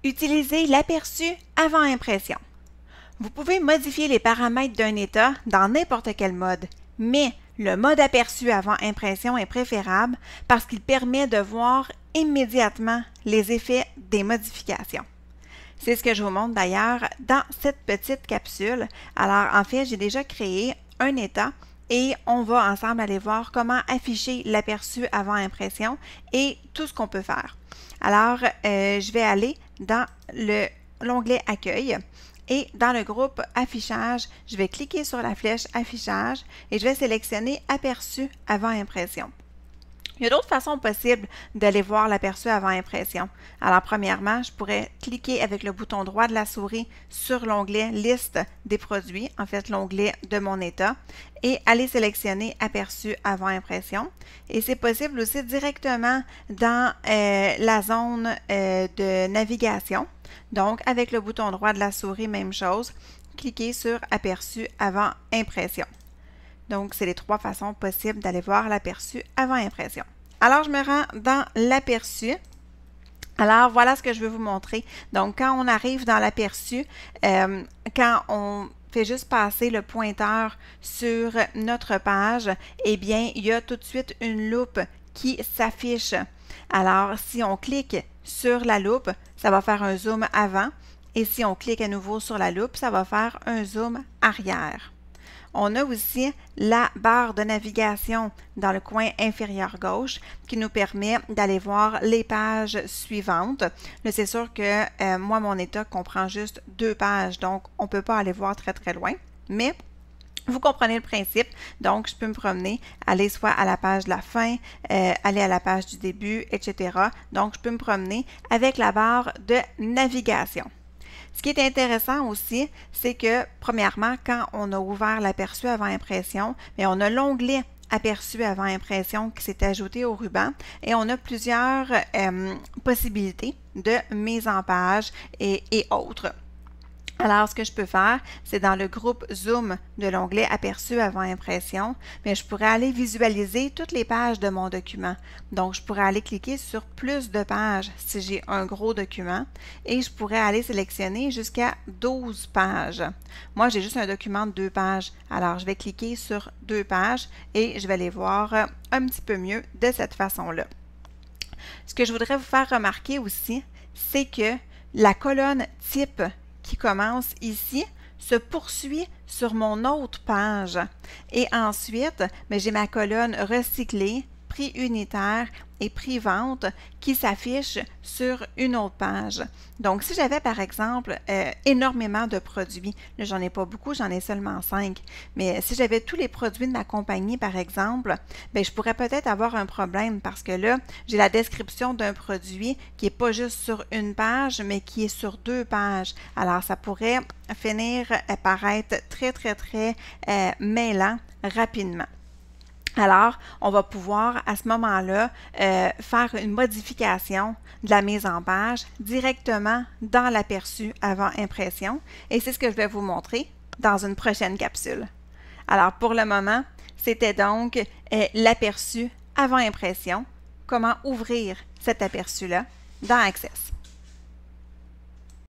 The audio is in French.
Utilisez l'aperçu avant impression. Vous pouvez modifier les paramètres d'un état dans n'importe quel mode, mais le mode aperçu avant impression est préférable parce qu'il permet de voir immédiatement les effets des modifications. C'est ce que je vous montre d'ailleurs dans cette petite capsule. Alors en fait, j'ai déjà créé un état et on va ensemble aller voir comment afficher l'aperçu avant impression et tout ce qu'on peut faire. Alors, je vais aller dans l'onglet Accueil et dans le groupe Affichage, je vais cliquer sur la flèche Affichage et je vais sélectionner Aperçu avant impression. Il y a d'autres façons possibles d'aller voir l'aperçu avant impression. Alors, premièrement, je pourrais cliquer avec le bouton droit de la souris sur l'onglet Liste des produits, en fait l'onglet de mon état, et aller sélectionner Aperçu avant impression. Et c'est possible aussi directement dans la zone de navigation. Donc, avec le bouton droit de la souris, même chose, cliquez sur Aperçu avant impression. Donc, c'est les trois façons possibles d'aller voir l'aperçu avant impression. Alors, je me rends dans l'aperçu. Alors, voilà ce que je veux vous montrer. Donc, quand on arrive dans l'aperçu, quand on fait juste passer le pointeur sur notre page, eh bien, il y a tout de suite une loupe qui s'affiche. Alors, si on clique sur la loupe, ça va faire un zoom avant. Et si on clique à nouveau sur la loupe, ça va faire un zoom arrière. On a aussi la barre de navigation dans le coin inférieur gauche qui nous permet d'aller voir les pages suivantes. Là, c'est sûr que moi, mon état comprend juste 2 pages, donc on ne peut pas aller voir très très loin, mais vous comprenez le principe, donc je peux me promener, aller soit à la page de la fin, aller à la page du début, etc. Donc, je peux me promener avec la barre de navigation. Ce qui est intéressant aussi, c'est que, premièrement, quand on a ouvert l'aperçu avant impression, mais on a l'onglet Aperçu avant impression qui s'est ajouté au ruban et on a plusieurs possibilités de mise en page et autres. Alors, ce que je peux faire, c'est dans le groupe Zoom de l'onglet Aperçu avant impression, mais je pourrais aller visualiser toutes les pages de mon document. Donc, je pourrais aller cliquer sur plus de pages si j'ai un gros document et je pourrais aller sélectionner jusqu'à 12 pages. Moi, j'ai juste un document de 2 pages. Alors, je vais cliquer sur 2 pages et je vais les voir un petit peu mieux de cette façon-là. Ce que je voudrais vous faire remarquer aussi, c'est que la colonne type qui commence ici se poursuit sur mon autre page. Et ensuite, j'ai ma colonne recyclée, prix unitaire et prix vente qui s'affiche sur une autre page. Donc, si j'avais par exemple énormément de produits, là j'en ai pas beaucoup, j'en ai seulement 5, mais si j'avais tous les produits de ma compagnie par exemple, je pourrais peut-être avoir un problème parce que là, j'ai la description d'un produit qui n'est pas juste sur une page, mais qui est sur 2 pages. Alors, ça pourrait finir par être très, très, très mêlant rapidement. Alors, on va pouvoir à ce moment-là faire une modification de la mise en page directement dans l'aperçu avant impression et c'est ce que je vais vous montrer dans une prochaine capsule. Alors, pour le moment, c'était donc l'aperçu avant impression, comment ouvrir cet aperçu-là dans Access.